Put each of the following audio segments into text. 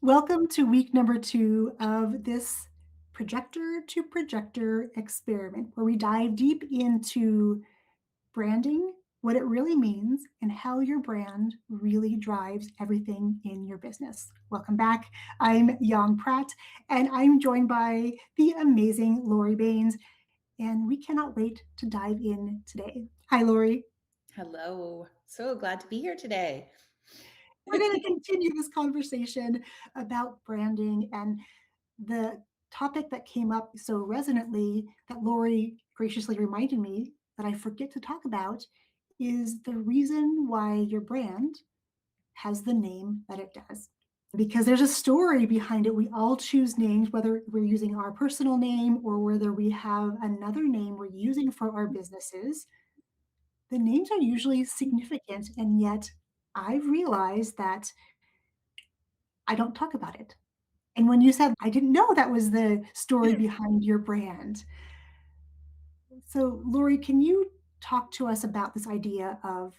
Welcome to week number 2 of this projector to projector experiment, where we dive deep into branding, what it really means, and how your brand really drives everything in your business. Welcome back. I'm Yang Pratt, and I'm joined by the amazing Laurie Baines, and we cannot wait to dive in today. Hi, Laurie. Hello. So glad to be here today. We're going to continue this conversation about branding and the topic that came up so resonantly that Laurie graciously reminded me that I forget to talk about is the reason why your brand has the name that it does. Because there's a story behind it. We all choose names, whether we're using our personal name or whether we have another name we're using for our businesses. The names are usually significant, and yet I've realized that I don't talk about it. And when you said, I didn't know that was the story behind your brand. So, Lori, can you talk to us about this idea of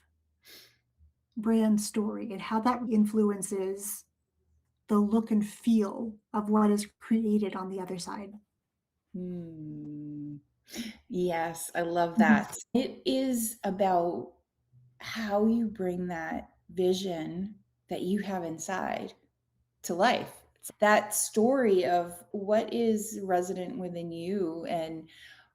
brand story and how that influences the look and feel of what is created on the other side? Hmm. Yes, I love Mhm. that. It is about how you bring that vision that you have inside to life. It's that story of what is resident within you and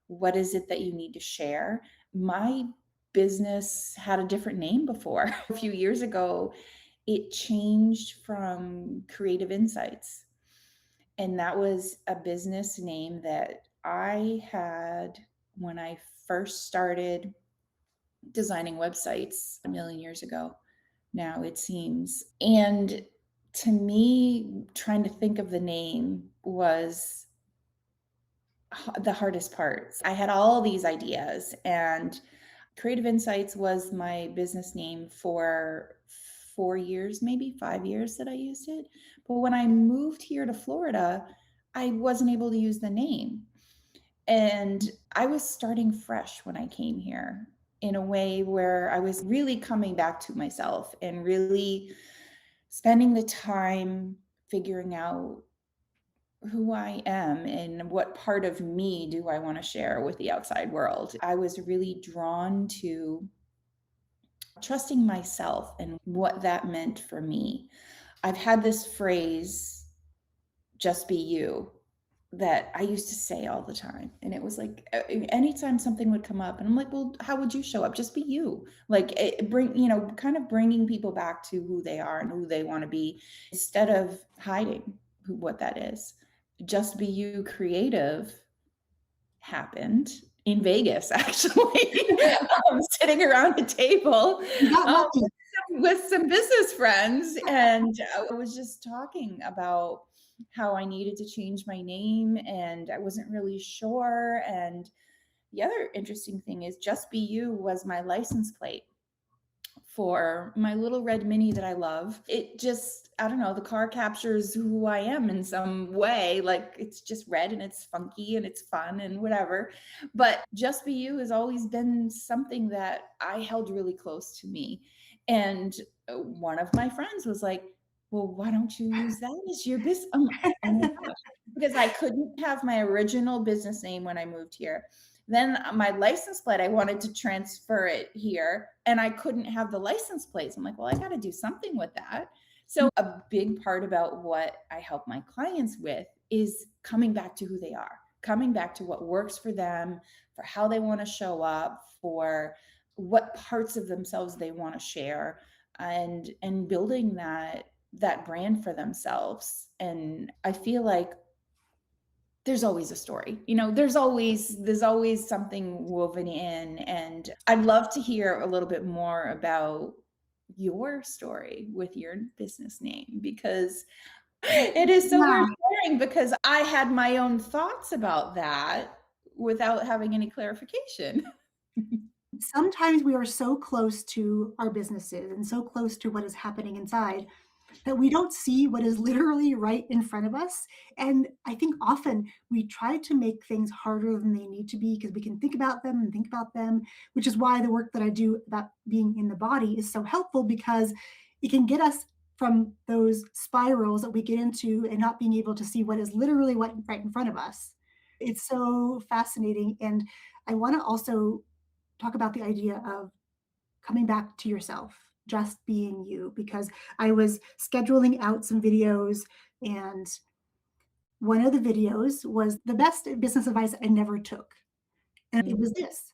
what is it that you need to share. My business had a different name before. A few years ago, it changed from Creative Insights. And that was a business name that I had when I first started designing websites a million years ago. Now it seems. And to me, trying to think of the name was the hardest part. I had all these ideas, and Creative Insights was my business name for 4 years, maybe 5 years that I used it. But when I moved here to Florida, I wasn't able to use the name. And I was starting fresh when I came here in a way where I was really coming back to myself and really spending the time figuring out who I am and what part of me do I want to share with the outside world. I was really drawn to trusting myself and what that meant for me. I've had this phrase, just be you, that I used to say all the time. And it was like anytime something would come up and I'm like, well, how would you show up? Just be you. Like kind of bringing people back to who they are and who they want to be instead of hiding what that is. Just be you creative happened in Vegas, actually, sitting around a table You got um, lucky. with some business friends. And I was just talking about how I needed to change my name and I wasn't really sure. And the other interesting thing is Just Be You was my license plate for my little red Mini that I love. It just, I don't know, the car captures who I am in some way. Like it's just red and it's funky and it's fun and whatever. But Just Be You has always been something that I held really close to me. And one of my friends was like, well, why don't you use that as your business? Oh my gosh. Because I couldn't have my original business name when I moved here. Then my license plate, I wanted to transfer it here and I couldn't have the license plates. I'm like, well, I got to do something with that. So, a big part about what I help my clients with is coming back to who they are, coming back to what works for them, for how they want to show up, for what parts of themselves they want to share and building that brand for themselves. And I feel like there's always a story. There's always something woven in, and I'd love to hear a little bit more about your story with your business name because it is so weird Yeah. sharing because I had my own thoughts about that without having any clarification. Sometimes we are so close to our businesses and so close to what is happening inside that we don't see what is literally right in front of us. And I think often we try to make things harder than they need to be because we can think about them and think about them, which is why the work that I do about being in the body is so helpful because it can get us from those spirals that we get into and not being able to see what is literally what right in front of us. It's so fascinating. And I want to also talk about the idea of coming back to yourself, just being you, because I was scheduling out some videos, and one of the videos was the best business advice I never took. And it Mm, was this,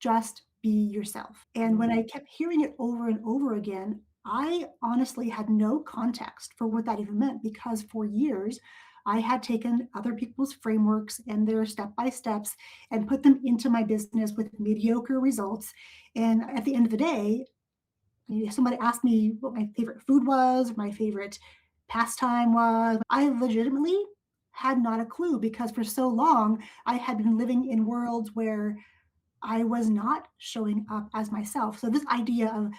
just be yourself. And when mm, I kept hearing it over and over again, I honestly had no context for what that even meant, because for years I had taken other people's frameworks and their step by steps and put them into my business with mediocre results. And at the end of the day, if somebody asked me what my favorite food was, my favorite pastime was, I legitimately had not a clue, because for so long I had been living in worlds where I was not showing up as myself. So, this idea of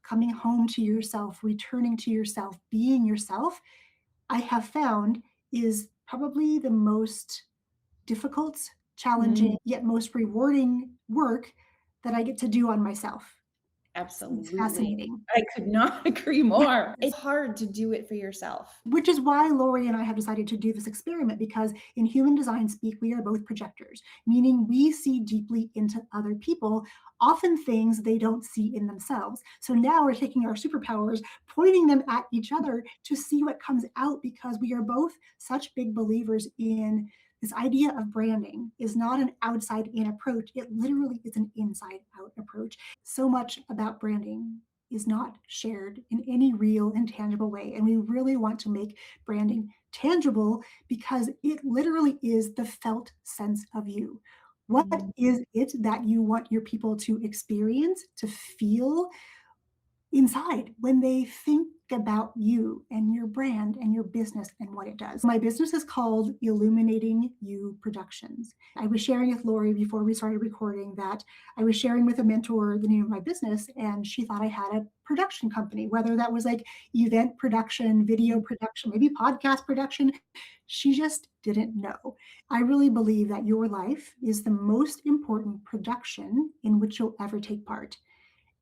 coming home to yourself, returning to yourself, being yourself, I have found is probably the most difficult, mm. challenging, yet most rewarding work that I get to do on myself. It's Absolutely. fascinating. I could not agree more. It's hard to do it for yourself. Which is why Laurie and I have decided to do this experiment, because in human design speak, we are both projectors, meaning we see deeply into other people, often things they don't see in themselves. So now we're taking our superpowers, pointing them at each other to see what comes out, because we are both such big believers in this idea of branding is not an outside in approach. It literally is an inside out approach. So much about branding is not shared in any real and tangible way. And we really want to make branding tangible, because it literally is the felt sense of you. What Mm, is it that you want your people to experience, to feel inside when they think about you and your brand and your business and what it does? My business is called Illuminating You Productions. I was sharing with Laurie before we started recording that I was sharing with a mentor the name of my business, and she thought I had a production company, whether that was like event production, video production, maybe podcast production. She just didn't know. I really believe that your life is the most important production in which you'll ever take part.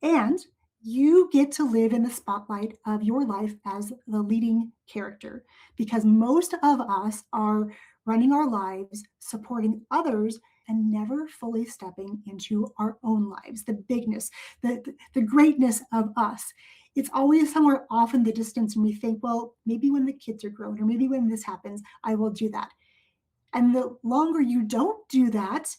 And you get to live in the spotlight of your life as the leading character, because most of us are running our lives, supporting others, and never fully stepping into our own lives, the bigness, the greatness of us. It's always somewhere off in the distance, and we think, well, maybe when the kids are grown, or maybe when this happens, I will do that. And the longer you don't do that,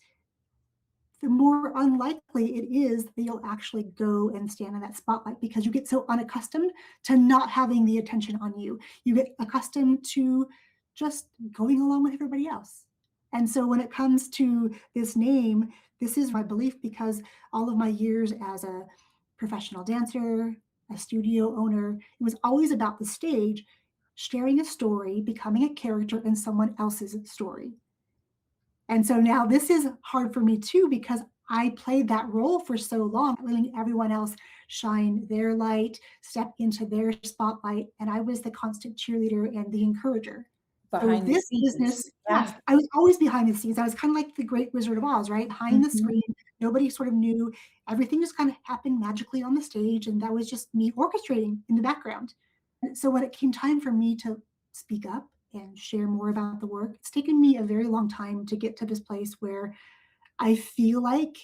the more unlikely it is that you'll actually go and stand in that spotlight, because you get so unaccustomed to not having the attention on you. You get accustomed to just going along with everybody else. And so when it comes to this name, this is my belief, because all of my years as a professional dancer, a studio owner, it was always about the stage, sharing a story, becoming a character in someone else's story. And so now this is hard for me too, because I played that role for so long, letting everyone else shine their light, step into their spotlight. And I was the constant cheerleader and the encourager. So behind the this scenes. business, yes, Yeah. I was always behind the scenes. I was kind of like the great Wizard of Oz, right? Behind the Mhm. screen, nobody sort of knew. Everything just kind of happened magically on the stage. And that was just me orchestrating in the background. So when it came time for me to speak up and share more about the work, it's taken me a very long time to get to this place where I feel like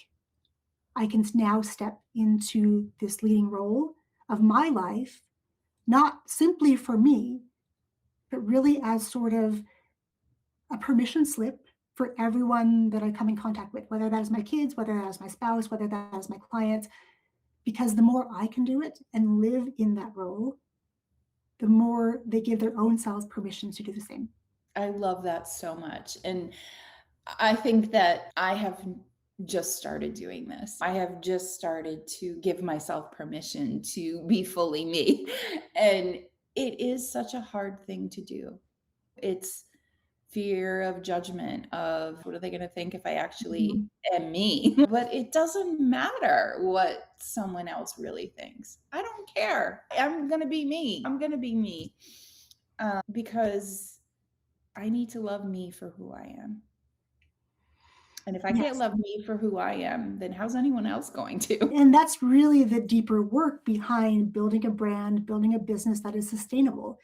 I can now step into this leading role of my life, not simply for me, but really as sort of a permission slip for everyone that I come in contact with, whether that is my kids, whether that is my spouse, whether that is my clients. Because the more I can do it and live in that role, the more they give their own selves permission to do the same. I love that so much. And I think that I have just started doing this. I have just started to give myself permission to be fully me. And it is such a hard thing to do. It's fear of judgment, of what are they going to think if I actually Mhm. am me? But it doesn't matter what someone else really thinks. I don't care. I'm going to be me. I'm going to be me because I need to love me for who I am. And if I can't Yes. love me for who I am, then how's anyone else going to? And that's really the deeper work behind building a brand, building a business that is sustainable,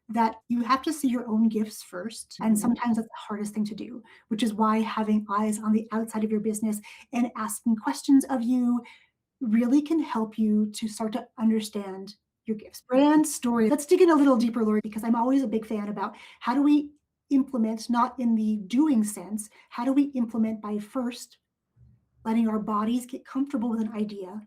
that you have to see your own gifts first. And Mhm. sometimes that's the hardest thing to do, which is why having eyes on the outside of your business and asking questions of you really can help you to start to understand your gifts. Brand story. Let's dig in a little deeper, Lori, because I'm always a big fan about how do we implement, not in the doing sense, how do we implement by first letting our bodies get comfortable with an idea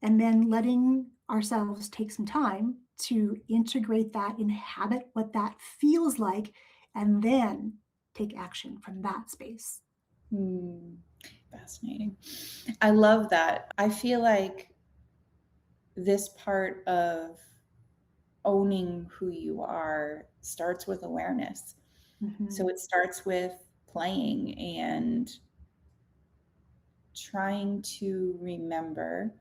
and then letting ourselves take some time to integrate that, inhabit what that feels like, and then take action from that space. Hmm, fascinating. I love that. I feel like this part of owning who you are starts with awareness. So Mhm. it starts with playing and trying to remember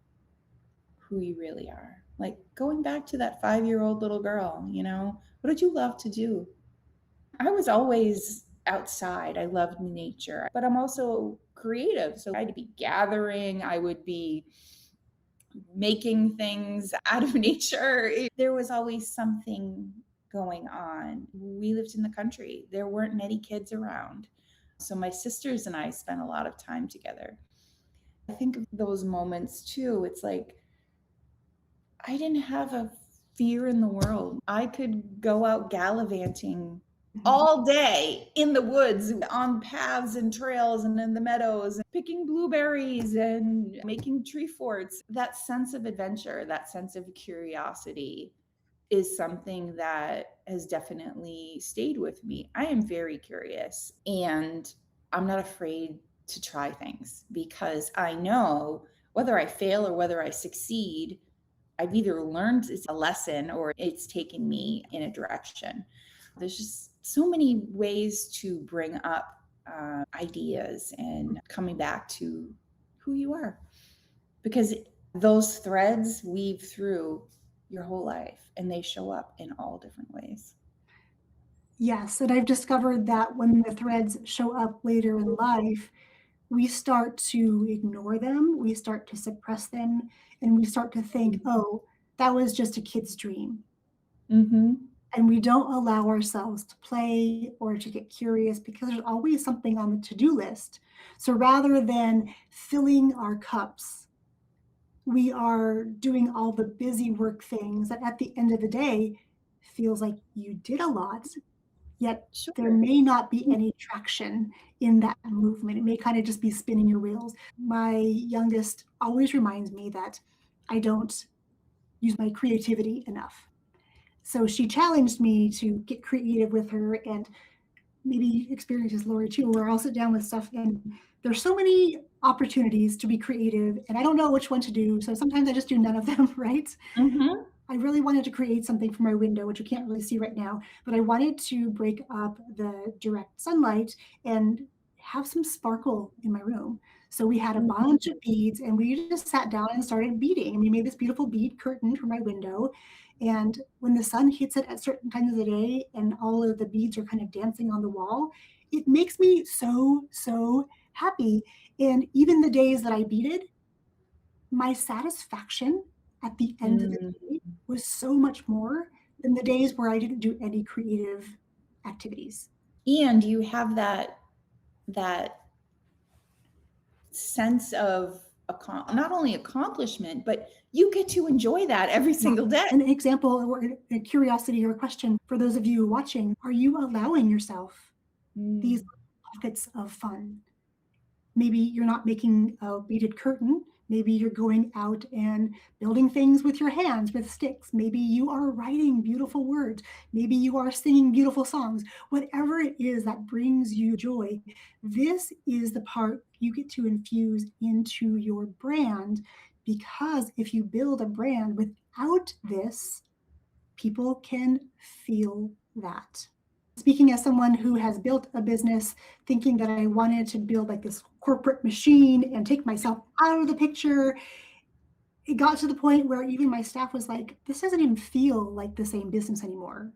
who you really are. Like going back to that 5-year-old little girl, what did you love to do? I was always outside. I loved nature, but I'm also creative. So I'd be gathering, I would be making things out of nature. There was always something going on. We lived in the country, there weren't many kids around. So my sisters and I spent a lot of time together. I think of those moments too. It's like I didn't have a fear in the world. I could go out gallivanting Mhm. all day in the woods, on paths and trails and in the meadows, picking blueberries and making tree forts. That sense of adventure, that sense of curiosity is something that has definitely stayed with me. I am very curious and I'm not afraid to try things because I know whether I fail or whether I succeed, I've either learned a lesson or it's taken me in a direction. There's just so many ways to bring up ideas and coming back to who you are because those threads weave through your whole life and they show up in all different ways. Yes, and I've discovered that when the threads show up later in life, we start to ignore them, we start to suppress them, and we start to think, oh, that was just a kid's dream. Mm-hmm. And we don't allow ourselves to play or to get curious because there's always something on the to do list. So rather than filling our cups, we are doing all the busy work things that at the end of the day feels like you did a lot, yet there Sure. may not be any traction in that movement. It may kind of just be spinning your wheels. My youngest always reminds me that I don't use my creativity enough. So she challenged me to get creative with her and maybe experiences Lori too, where I'll sit down with stuff and there's so many opportunities to be creative and I don't know which one to do. So sometimes I just do none of them, right? Mm-hmm. I really wanted to create something for my window, which you can't really see right now, but I wanted to break up the direct sunlight and have some sparkle in my room. So we had a bunch of beads and we just sat down and started beading. And we made this beautiful bead curtain for my window. And when the sun hits it at certain times of the day and all of the beads are kind of dancing on the wall, it makes me so, so happy. And even the days that I beaded, my satisfaction at the end of the Mm. day was so much more than the days where I didn't do any creative activities. And you have that sense of not only accomplishment, but you get to enjoy that every Yeah. single day. An example or a curiosity or a question for those of you watching, are you allowing yourself these Mm. pockets of fun? Maybe you're not making a beaded curtain. Maybe you're going out and building things with your hands with sticks. Maybe you are writing beautiful words. Maybe you are singing beautiful songs. Whatever it is that brings you joy, this is the part you get to infuse into your brand. Because if you build a brand without this, people can feel that. Speaking as someone who has built a business thinking that I wanted to build like this corporate machine and take myself out of the picture, it got to the point where even my staff was like, this doesn't even feel like the same business anymore.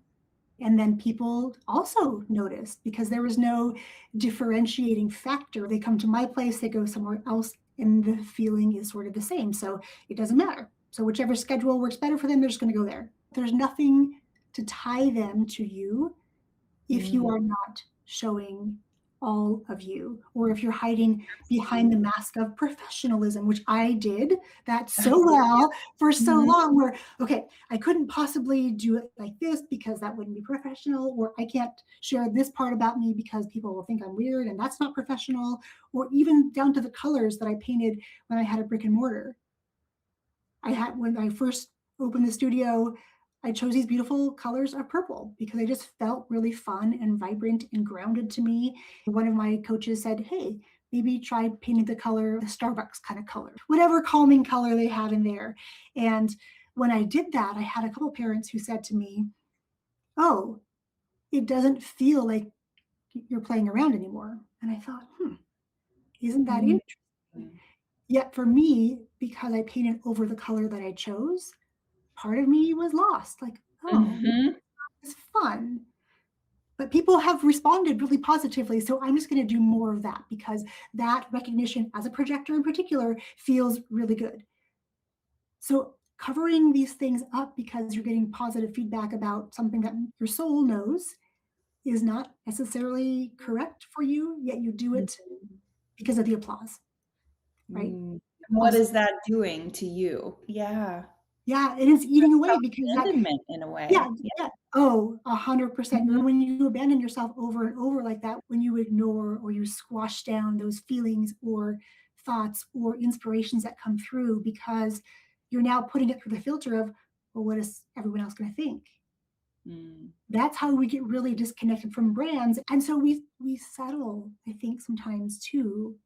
And then people also noticed because there was no differentiating factor. They come to my place, they go somewhere else, and the feeling is sort of the same. So it doesn't matter. So whichever schedule works better for them, they're just going to go there. There's nothing to tie them to you if you Mm, are not showing all of you, or if you're hiding behind the absolutely. mask of professionalism, which I did that so well for so Mhm. long, where, okay, I couldn't possibly do it like this because that wouldn't be professional, or I can't share this part about me because people will think I'm weird and that's not professional, or even down to the colors that I painted when I had a brick and mortar. When I first opened the studio, I chose these beautiful colors of purple because they just felt really fun and vibrant and grounded to me. One of my coaches said, "Hey, maybe try painting the color, the Starbucks kind of color, whatever calming color they have in there." And when I did that, I had a couple parents who said to me, "Oh, it doesn't feel like you're playing around anymore." And I thought, isn't that Mhm. interesting? Yet for me, because I painted over the color that I chose, part of me was lost. Like, oh, Mhm. it's fun. But people have responded really positively. So I'm just going to do more of that because that recognition as a projector in particular feels really good. So covering these things up because you're getting positive feedback about something that your soul knows is not necessarily correct for you, yet you do it Mhm. because of the applause, right? Mm. What Also, is that doing to you? Yeah. yeah, it is eating away because that. Self-abandonment in a Yeah, way. Yeah. yeah. Oh, 100%. Mhm. When you abandon yourself over and over like that, when you ignore or you squash down those feelings or thoughts or inspirations that come through because you're now putting it through the filter of, well, what is everyone else going to think? Mm. That's how we get really disconnected from brands. And so we settle, I think, sometimes too,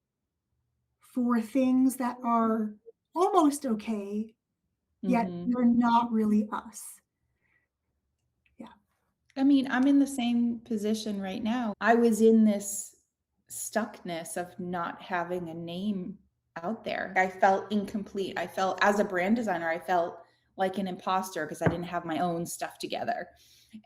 for things that are almost okay, yet Mhm. they're not really us. Yeah. I mean, I'm in the same position right now. I was in this stuckness of not having a name out there. I felt incomplete. I felt, as a brand designer, I felt like an imposter because I didn't have my own stuff together.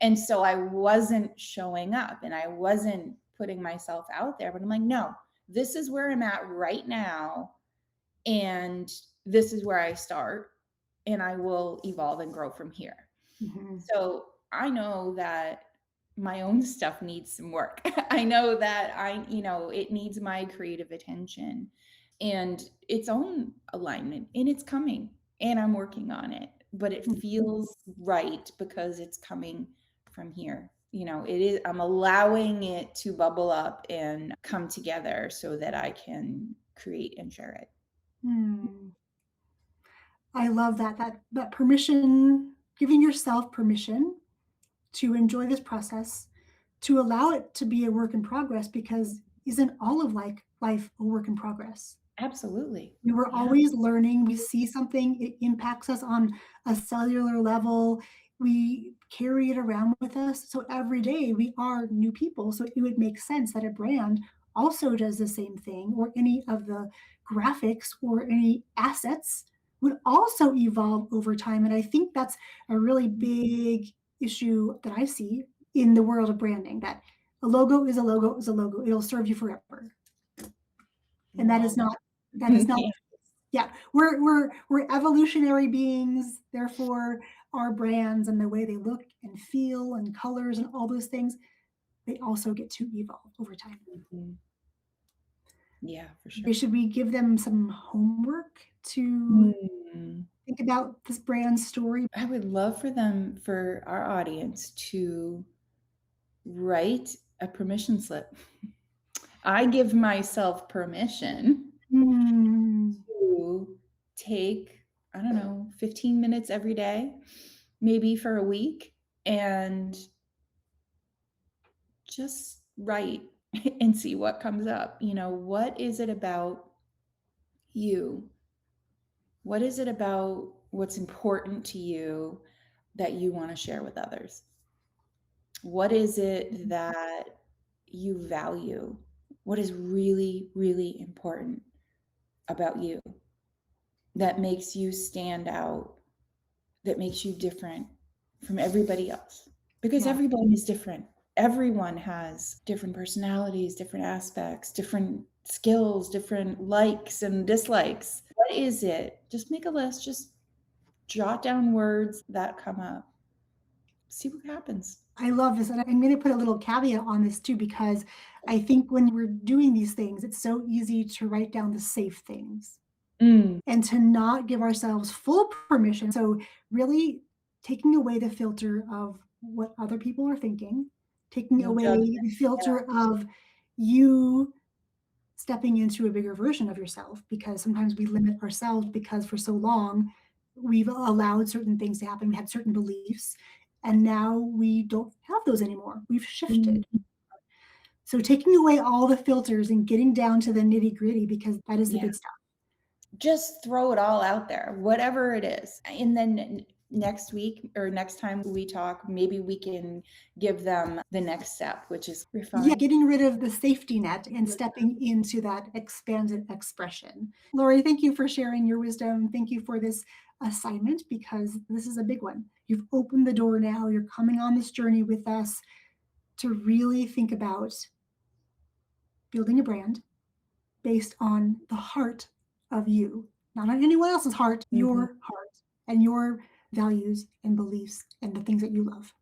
And so I wasn't showing up and I wasn't putting myself out there. But I'm like, no, this is where I'm at right now. And this is where I start. And I will evolve and grow from here. Mhm. So I know that my own stuff needs some work. I know that it needs my creative attention and its own alignment, and it's coming and I'm working on it, but it feels right because it's coming from here. It is, I'm allowing it to bubble up and come together so that I can create and share it. Hmm. I love that permission, giving yourself permission to enjoy this process, to allow it to be a work in progress because isn't all of like life a work in progress? Absolutely. We were Yeah. always learning. We see something, it impacts us on a cellular level. We carry it around with us. So every day we are new people. So it would make sense that a brand also does the same thing, or any of the graphics or any assets would also evolve over time. And I think that's a really big issue that I see in the world of branding, that a logo is a logo is a logo. It'll serve you forever. And that is Wow. not that is not Yeah. yeah, we're evolutionary beings, therefore our brands and the way they look and feel and colors and all those things, they also get to evolve over time. Mhm. Yeah, for Maybe sure. should we give them some homework to Mm. think about this brand story? I would love for them, for our audience, to write a permission slip. I give myself permission Hmm. to take, I don't know, 15 minutes every day, maybe for a week, and just write and see what comes up. What is it about you? What is it about what's important to you that you want to share with others? What is it that you value? What is really, really important about you that makes you stand out, that makes you different from everybody else? because Yeah. everyone is different. Everyone has different personalities, different aspects, different skills, different likes and dislikes. What is it? Just make a list, just jot down words that come up. See what happens. I love this, and I'm gonna put a little caveat on this too, because I think when we're doing these things, it's so easy to write down the safe things Mm, and to not give ourselves full permission. So really taking away the filter of what other people are thinking, taking no judgment. away the Yeah. filter of you stepping into a bigger version of yourself, because sometimes we limit ourselves because for so long we've allowed certain things to happen. We had certain beliefs, and now we don't have those anymore. We've shifted. Mhm. So taking away all the filters and getting down to the nitty gritty, because that is the Yeah. good stuff. Just throw it all out there, whatever it is. And then next week or next time we talk, maybe we can give them the next step, which is Yeah, refine. getting rid of the safety net and stepping into that expanded expression. Lori, thank you for sharing your wisdom. Thank you for this assignment, because this is a big one. You've opened the door now. You're coming on this journey with us to really think about building a brand based on the heart of you, not on anyone else's heart, Mhm. your heart and your values and beliefs and the things that you love.